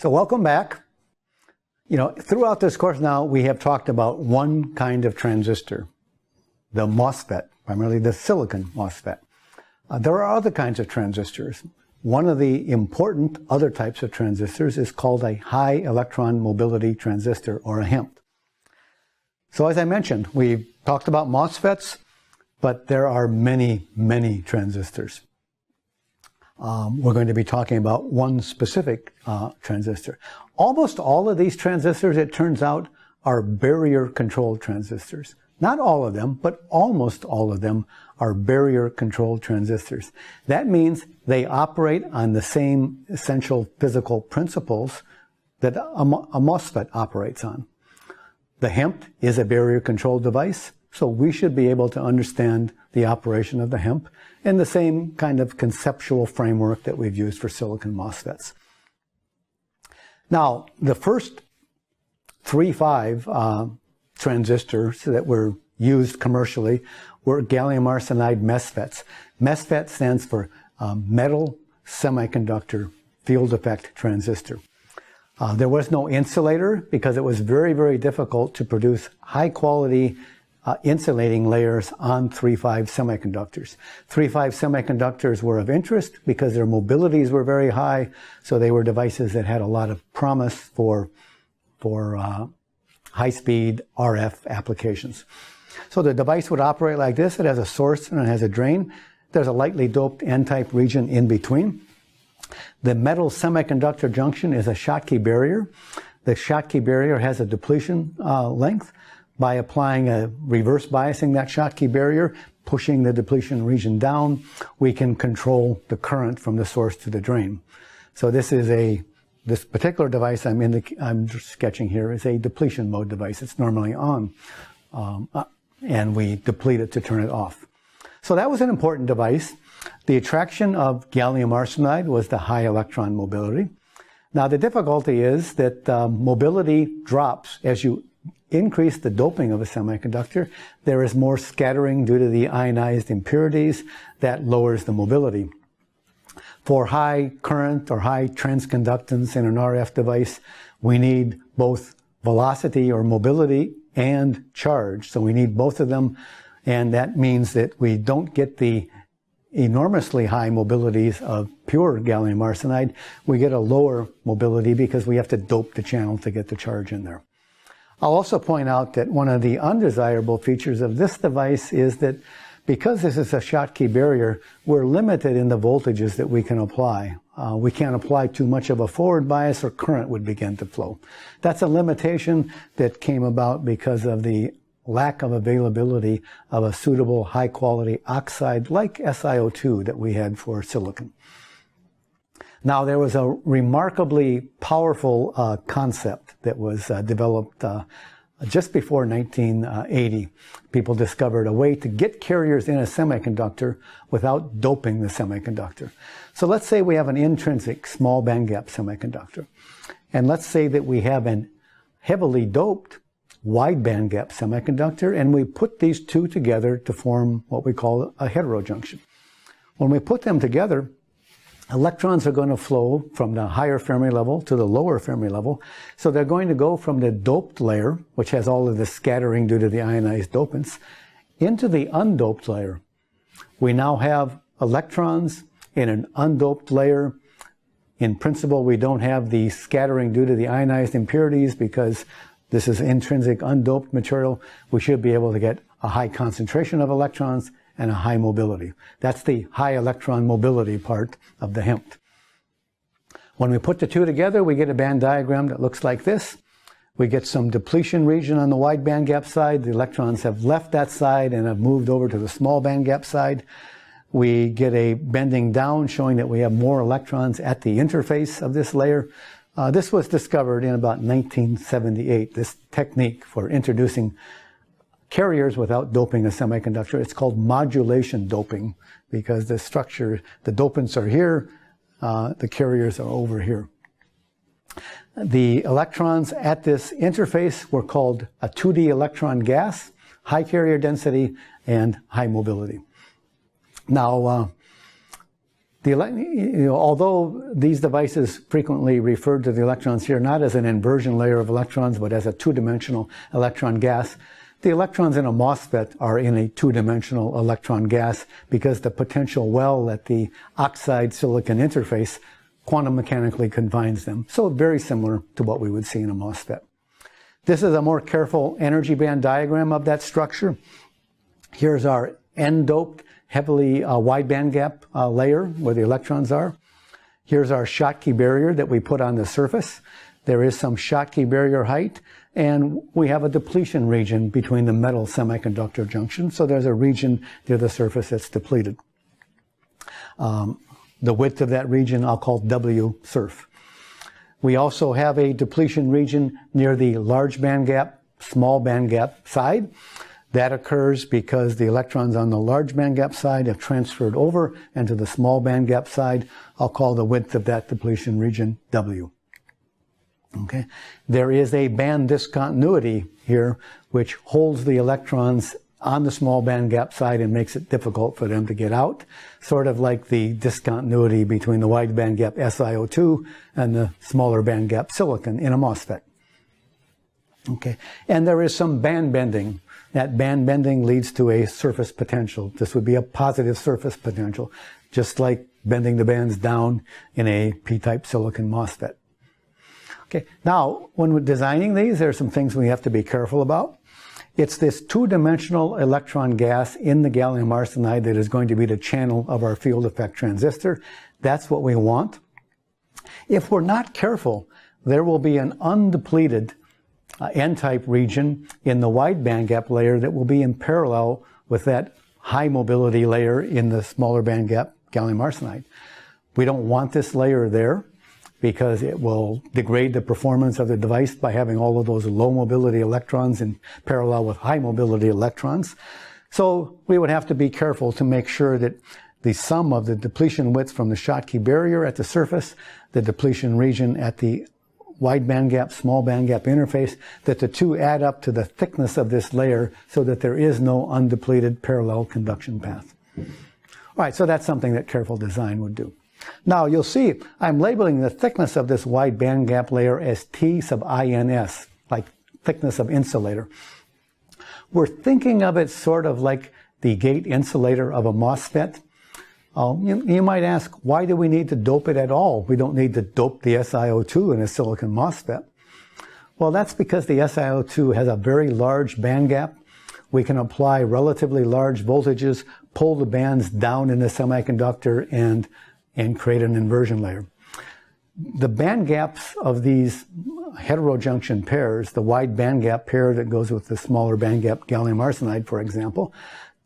So welcome back. Throughout this course now, we have talked about one kind of transistor, the MOSFET, primarily the silicon MOSFET. There are other kinds of transistors. One of the important other types of transistors is called a high electron mobility transistor, or a HEMT. So as I mentioned, we've talked about MOSFETs, but there are many, many transistors. We're going to be talking about one specific transistor. Almost all of these transistors, it turns out, are barrier-controlled transistors. Not all of them, but almost all of them are barrier-controlled transistors. That means they operate on the same essential physical principles that a MOSFET operates on. The HEMT is a barrier-controlled device, so we should be able to understand the operation of the HEMT in the same kind of conceptual framework that we've used for silicon MOSFETs. Now, the first 3-5 transistors that were used commercially were gallium arsenide MOSFETs. MOSFET stands for metal semiconductor field effect transistor. There was no insulator because it was very, very difficult to produce high quality insulating layers on 3-5 semiconductors. 3-5 semiconductors were of interest because their mobilities were very high, so they were devices that had a lot of promise for high-speed RF applications. So the device would operate like this. It has a source and it has a drain. There's a lightly doped N-type region in between. The metal semiconductor junction is a Schottky barrier. The Schottky barrier has a depletion length. By applying a reverse biasing that Schottky barrier, pushing the depletion region down, we can control the current from the source to the drain. So this particular device I'm sketching here is a depletion mode device. It's normally on, and we deplete it to turn it off. So that was an important device. The attraction of gallium arsenide was the high electron mobility. Now the difficulty is that mobility drops as you increase the doping of a semiconductor. There is more scattering due to the ionized impurities that lowers the mobility. For high current or high transconductance in an RF device, we need both velocity or mobility and charge. So we need both of them, and that means that we don't get the enormously high mobilities of pure gallium arsenide. We get a lower mobility because we have to dope the channel to get the charge in there. I'll also point out that one of the undesirable features of this device is that because this is a Schottky barrier, we're limited in the voltages that we can apply. We can't apply too much of a forward bias or current would begin to flow. That's a limitation that came about because of the lack of availability of a suitable high-quality oxide like SiO2 that we had for silicon. Now, there was a remarkably powerful concept that was developed just before 1980. People discovered a way to get carriers in a semiconductor without doping the semiconductor. So let's say we have an intrinsic small bandgap semiconductor. And let's say that we have an heavily doped wide bandgap semiconductor, and we put these two together to form what we call a heterojunction. When we put them together, electrons are going to flow from the higher Fermi level to the lower Fermi level. So they're going to go from the doped layer, which has all of the scattering due to the ionized dopants, into the undoped layer. We now have electrons in an undoped layer. In principle, we don't have the scattering due to the ionized impurities because this is intrinsic undoped material. We should be able to get a high concentration of electrons and a high mobility. That's the high electron mobility part of the HEMT. When we put the two together, we get a band diagram that looks like this. We get some depletion region on the wide bandgap side. The electrons have left that side and have moved over to the small bandgap side. We get a bending down showing that we have more electrons at the interface of this layer. This was discovered in about 1978, this technique for introducing carriers without doping a semiconductor. It's called modulation doping because the structure, the dopants are here, the carriers are over here. The electrons at this interface were called a 2D electron gas, high carrier density, and high mobility. Now, Although these devices frequently refer to the electrons here not as an inversion layer of electrons, but as a two-dimensional electron gas, the electrons in a MOSFET are in a two-dimensional electron gas because the potential well at the oxide silicon interface quantum mechanically confines them. So very similar to what we would see in a MOSFET. This is a more careful energy band diagram of that structure. Here's our N-doped, heavily wide bandgap layer where the electrons are. Here's our Schottky barrier that we put on the surface. There is some Schottky barrier height, and we have a depletion region between the metal semiconductor junctions. So there's a region near the surface that's depleted. The width of that region I'll call W surf. We also have a depletion region near the large bandgap, small bandgap side. That occurs because the electrons on the large bandgap side have transferred over into the small bandgap side. I'll call the width of that depletion region W. Okay. There is a band discontinuity here which holds the electrons on the small bandgap side and makes it difficult for them to get out, sort of like the discontinuity between the wide bandgap SiO2 and the smaller bandgap silicon in a MOSFET. Okay. And there is some band bending. That band bending leads to a surface potential. This would be a positive surface potential, just like bending the bands down in a P-type silicon MOSFET. Okay, now, when we're designing these, there are some things we have to be careful about. It's this two-dimensional electron gas in the gallium arsenide that is going to be the channel of our field effect transistor. That's what we want. If we're not careful, there will be an undepleted N-type region in the wide bandgap layer that will be in parallel with that high mobility layer in the smaller bandgap gallium arsenide. We don't want this layer there because it will degrade the performance of the device by having all of those low mobility electrons in parallel with high mobility electrons. So we would have to be careful to make sure that the sum of the depletion width from the Schottky barrier at the surface, the depletion region at the wide bandgap, small bandgap interface, that the two add up to the thickness of this layer so that there is no undepleted parallel conduction path. All right, so that's something that careful design would do. Now you'll see I'm labeling the thickness of this wide bandgap layer as T sub INS, like thickness of insulator. We're thinking of it sort of like the gate insulator of a MOSFET. You might ask, why do we need to dope it at all? We don't need to dope the SiO2 in a silicon MOSFET. Well, that's because the SiO2 has a very large bandgap. We can apply relatively large voltages, pull the bands down in the semiconductor, and create an inversion layer. The band gaps of these heterojunction pairs, the wide bandgap pair that goes with the smaller bandgap gallium arsenide, for example,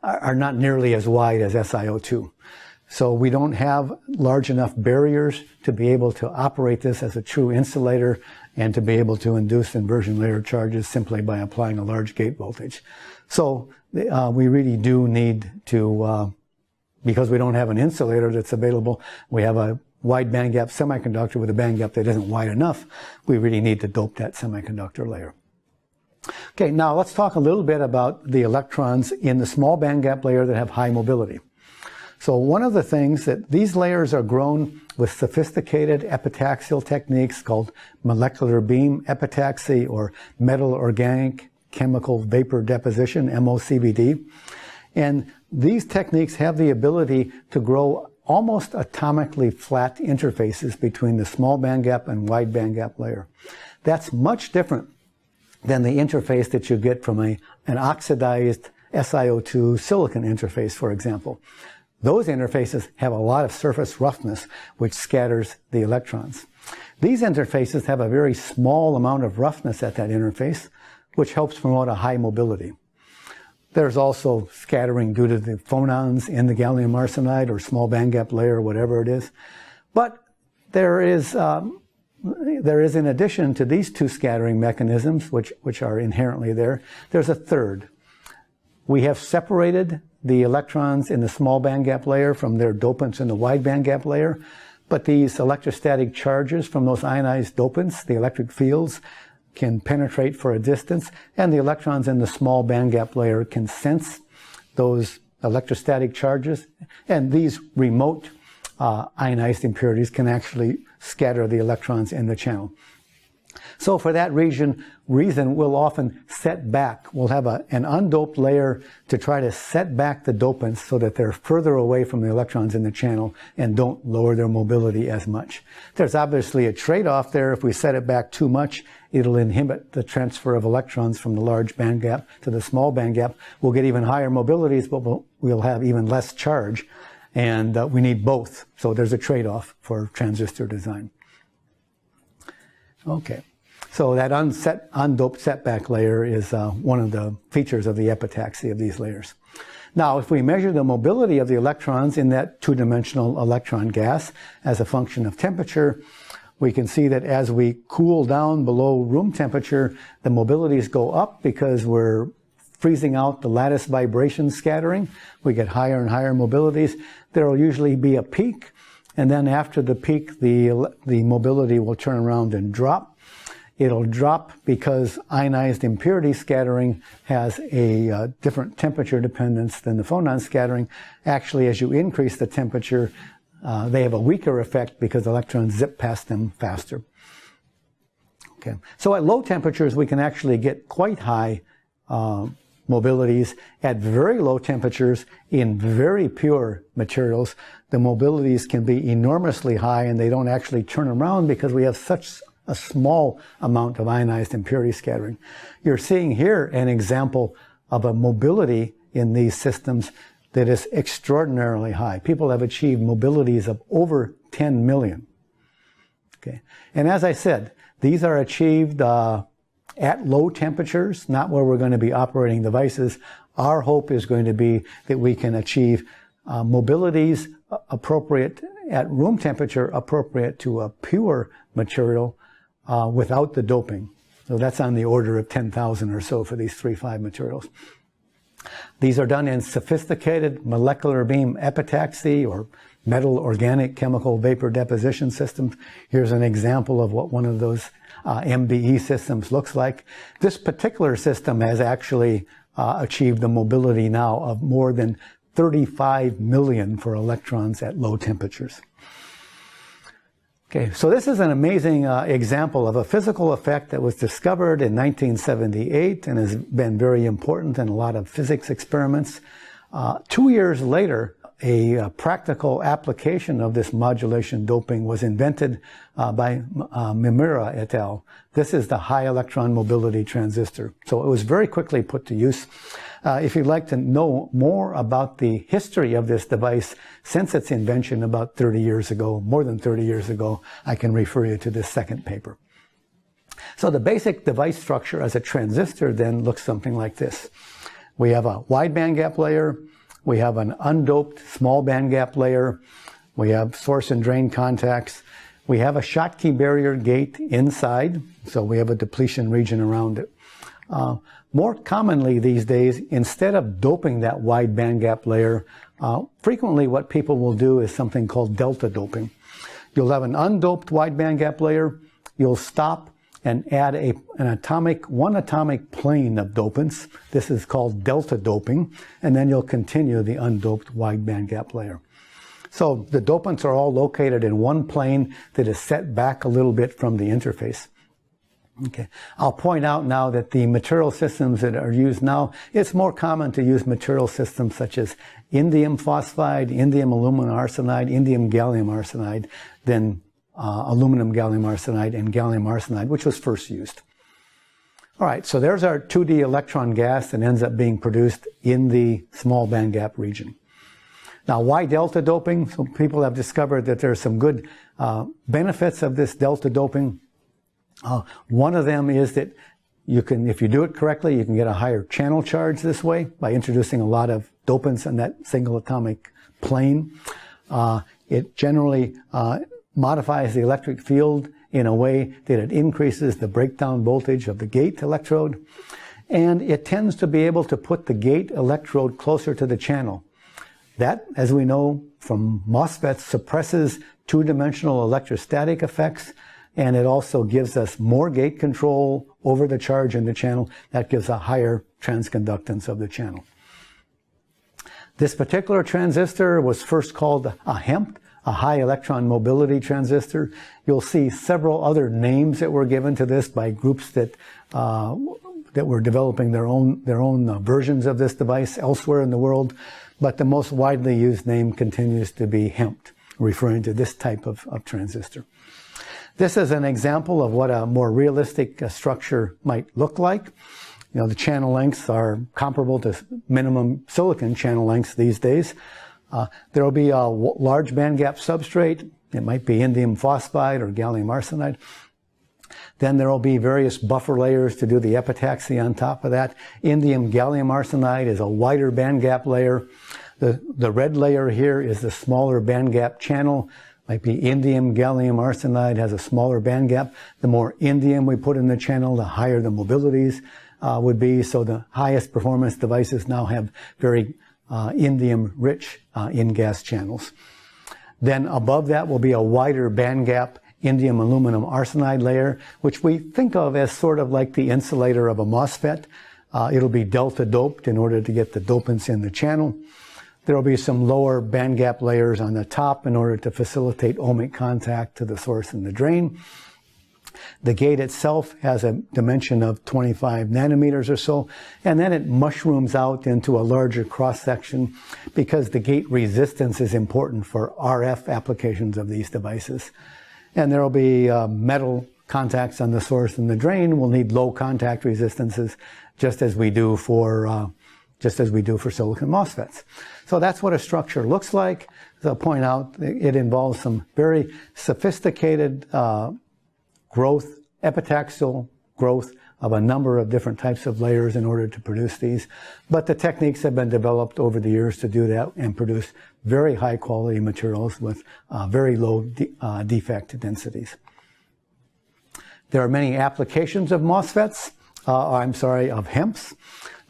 are not nearly as wide as SiO2. So we don't have large enough barriers to be able to operate this as a true insulator and to be able to induce inversion layer charges simply by applying a large gate voltage. So we really do need to, because we don't have an insulator that's available, we have a wide bandgap semiconductor with a bandgap that isn't wide enough, we really need to dope that semiconductor layer. Okay, now let's talk a little bit about the electrons in the small bandgap layer that have high mobility. So one of the things that these layers are grown with sophisticated epitaxial techniques called molecular beam epitaxy or metal organic chemical vapor deposition, MOCVD. And these techniques have the ability to grow almost atomically flat interfaces between the small bandgap and wide bandgap layer. That's much different than the interface that you get from an oxidized SiO2 silicon interface, for example. Those interfaces have a lot of surface roughness, which scatters the electrons. These interfaces have a very small amount of roughness at that interface, which helps promote a high mobility. There's also scattering due to the phonons in the gallium arsenide or small bandgap layer, whatever it is. But there is in addition to these two scattering mechanisms, which are inherently there, there's a third. We have separated the electrons in the small bandgap layer from their dopants in the wide bandgap layer, but these electrostatic charges from those ionized dopants, the electric fields, can penetrate for a distance, and the electrons in the small bandgap layer can sense those electrostatic charges, and these remote ionized impurities can actually scatter the electrons in the channel. So for that reason, we'll often set back. We'll have an undoped layer to try to set back the dopants so that they're further away from the electrons in the channel and don't lower their mobility as much. There's obviously a trade-off there. If we set it back too much, it'll inhibit the transfer of electrons from the large band gap to the small band gap. We'll get even higher mobilities, but we'll have even less charge. And we need both. So there's a trade-off for transistor design. Okay. So that undoped setback layer is one of the features of the epitaxy of these layers. Now, if we measure the mobility of the electrons in that two-dimensional electron gas as a function of temperature, we can see that as we cool down below room temperature, the mobilities go up because we're freezing out the lattice vibration scattering. We get higher and higher mobilities. There will usually be a peak, and then after the peak, the mobility will turn around and drop. It'll drop because ionized impurity scattering has a different temperature dependence than the phonon scattering. Actually, as you increase the temperature, they have a weaker effect because electrons zip past them faster. Okay. So at low temperatures, we can actually get quite high mobilities. At very low temperatures, in very pure materials, the mobilities can be enormously high, and they don't actually turn around because we have such a small amount of ionized impurity scattering. You're seeing here an example of a mobility in these systems that is extraordinarily high. People have achieved mobilities of over 10 million. Okay. And as I said, these are achieved at low temperatures, not where we're going to be operating devices. Our hope is going to be that we can achieve mobilities appropriate at room temperature, appropriate to a pure material without the doping. So that's on the order of 10,000 or so for these 3-5 materials. These are done in sophisticated molecular beam epitaxy or metal organic chemical vapor deposition systems. Here's an example of what one of those MBE systems looks like. This particular system has actually achieved a mobility now of more than 35 million for electrons at low temperatures. Okay, so this is an amazing example of a physical effect that was discovered in 1978 and has been very important in a lot of physics experiments. 2 years later, a practical application of this modulation doping was invented by Mimura et al. This is the high electron mobility transistor. So it was very quickly put to use. If you'd like to know more about the history of this device since its invention about 30 years ago, more than 30 years ago, I can refer you to this second paper. So the basic device structure as a transistor then looks something like this. We have a wide bandgap layer. We have an undoped small bandgap layer. We have source and drain contacts. We have a Schottky barrier gate inside, so we have a depletion region around it. More commonly these days, instead of doping that wide bandgap layer, frequently what people will do is something called delta doping. You'll have an undoped wide bandgap layer. You'll stop and add one atomic plane of dopants. This is called delta doping, and then you'll continue the undoped wide bandgap layer. So the dopants are all located in one plane that is set back a little bit from the interface. Okay. I'll point out now that the material systems that are used now, it's more common to use material systems such as indium phosphide, indium aluminum arsenide, indium gallium arsenide than aluminum gallium arsenide and gallium arsenide, which was first used. All right, so there's our 2D electron gas that ends up being produced in the small bandgap region. Now, why delta doping? So people have discovered that there's some good benefits of this delta doping. One of them is that you can, if you do it correctly, you can get a higher channel charge this way by introducing a lot of dopants in that single atomic plane. It generally modifies the electric field in a way that it increases the breakdown voltage of the gate electrode. And it tends to be able to put the gate electrode closer to the channel. That, as we know from MOSFETs, suppresses two-dimensional electrostatic effects, and it also gives us more gate control over the charge in the channel. That gives a higher transconductance of the channel. This particular transistor was first called a HEMT, a high electron mobility transistor. You'll see several other names that were given to this by groups that were developing their own versions of this device elsewhere in the world. But the most widely used name continues to be HEMT, referring to this type of transistor. This is an example of what a more realistic structure might look like. You know, the channel lengths are comparable to minimum silicon channel lengths these days. There will be a large bandgap substrate. It might be indium phosphide or gallium arsenide. Then there will be various buffer layers to do the epitaxy on top of that. Indium gallium arsenide is a wider bandgap layer. The red layer here is the smaller bandgap channel. Might be indium gallium arsenide has a smaller bandgap. The more indium we put in the channel, the higher the mobilities would be. So the highest performance devices now have very indium-rich in-gas channels. Then above that will be a wider bandgap indium aluminum arsenide layer, which we think of as sort of like the insulator of a MOSFET. It'll be delta doped in order to get the dopants in the channel. There will be some lower bandgap layers on the top in order to facilitate ohmic contact to the source and the drain. The gate itself has a dimension of 25 nanometers or so, and then it mushrooms out into a larger cross-section because the gate resistance is important for RF applications of these devices. And there will be metal contacts on the source and the drain. We'll need low contact resistances, just as we do for silicon MOSFETs. So that's what a structure looks like. As I'll point out, it involves some very sophisticated epitaxial growth of a number of different types of layers in order to produce these. But the techniques have been developed over the years to do that and produce very high quality materials with very low defect densities. There are many applications of MOSFETs, of HEMTs.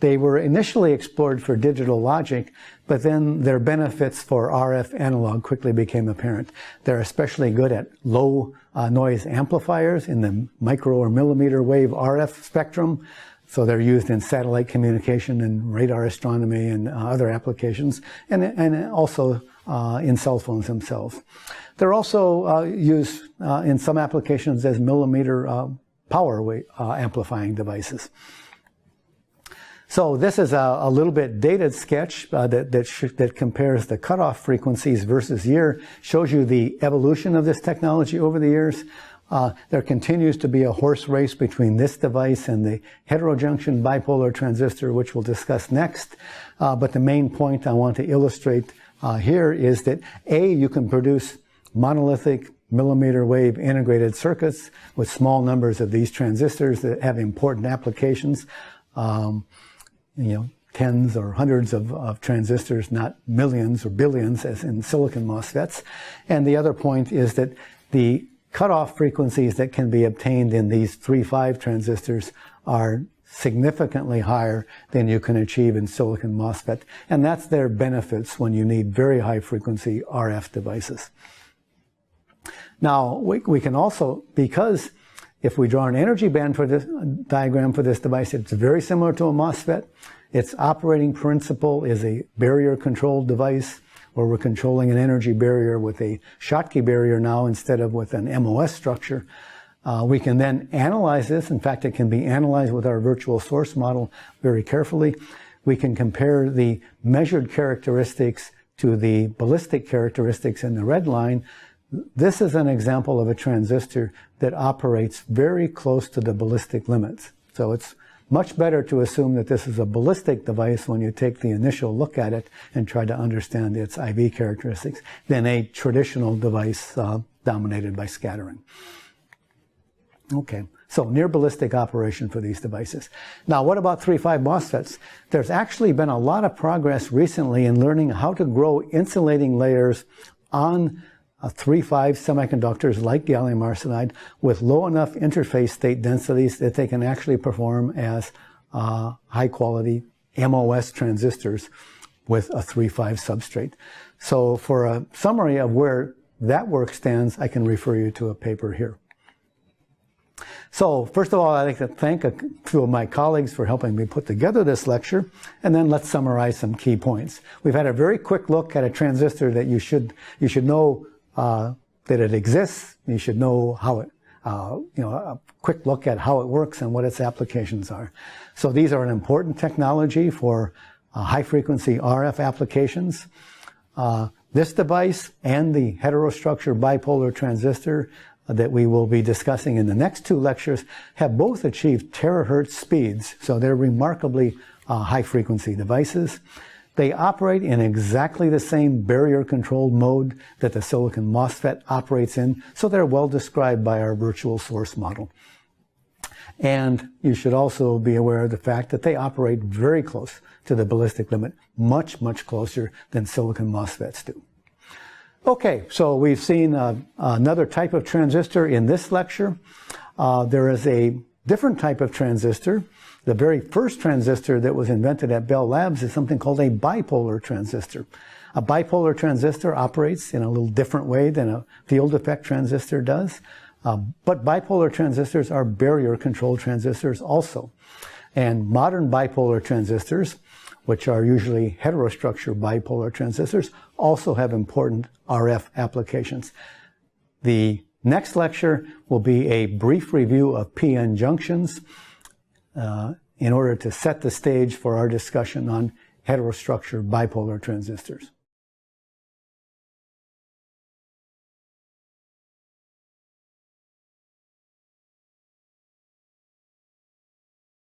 They were initially explored for digital logic, but then their benefits for RF analog quickly became apparent. They're especially good at low noise amplifiers in the micro or millimeter wave RF spectrum. So they're used in satellite communication and radar astronomy and other applications, and also in cell phones themselves. They're also used in some applications as millimeter power amplifying devices. So this is a little bit dated sketch that compares the cutoff frequencies versus year, shows you the evolution of this technology over the years. There continues to be a horse race between this device and the heterojunction bipolar transistor, which we'll discuss next. But the main point I want to illustrate here is that you can produce monolithic millimeter wave integrated circuits with small numbers of these transistors that have important applications. Tens or hundreds of transistors, not millions or billions as in silicon MOSFETs. And the other point is that the cutoff frequencies that can be obtained in these 3.5 transistors are significantly higher than you can achieve in silicon MOSFET. And that's their benefits when you need very high frequency RF devices. Now, we can also, because if we draw an energy band for this diagram for this device, it's very similar to a MOSFET. Its operating principle is a barrier-controlled device where we're controlling an energy barrier with a Schottky barrier now instead of with an MOS structure. We can then analyze this. In fact, it can be analyzed with our virtual source model very carefully. We can compare the measured characteristics to the ballistic characteristics in the red line. This is an example of a transistor that operates very close to the ballistic limits. So it's much better to assume that this is a ballistic device when you take the initial look at it and try to understand its IV characteristics than a traditional device dominated by scattering. Okay, so near ballistic operation for these devices. Now, what about 3.5 MOSFETs? There's actually been a lot of progress recently in learning how to grow insulating layers on 3.5 semiconductors like gallium arsenide with low enough interface state densities that they can actually perform as high quality MOS transistors with a 3.5 substrate. So for a summary of where that work stands, I can refer you to a paper here. So first of all, I'd like to thank a few of my colleagues for helping me put together this lecture, and then let's summarize some key points. We've had a very quick look at a transistor that you should know that it exists. You should know how it, a quick look at how it works and what its applications are. So these are an important technology for high-frequency RF applications. This device and the heterostructure bipolar transistor that we will be discussing in the next two lectures have both achieved terahertz speeds, so they're remarkably high-frequency devices. They operate in exactly the same barrier-controlled mode that the silicon MOSFET operates in, so they're well described by our virtual source model. And you should also be aware of the fact that they operate very close to the ballistic limit, much, much closer than silicon MOSFETs do. Okay, so we've seen another type of transistor in this lecture. There is a different type of transistor. The very first transistor that was invented at Bell Labs is something called a bipolar transistor. A bipolar transistor operates in a little different way than a field effect transistor does. But bipolar transistors are barrier control transistors also. And modern bipolar transistors, which are usually heterostructure bipolar transistors, also have important RF applications. The next lecture will be a brief review of p-n junctions in order to set the stage for our discussion on heterostructure bipolar transistors.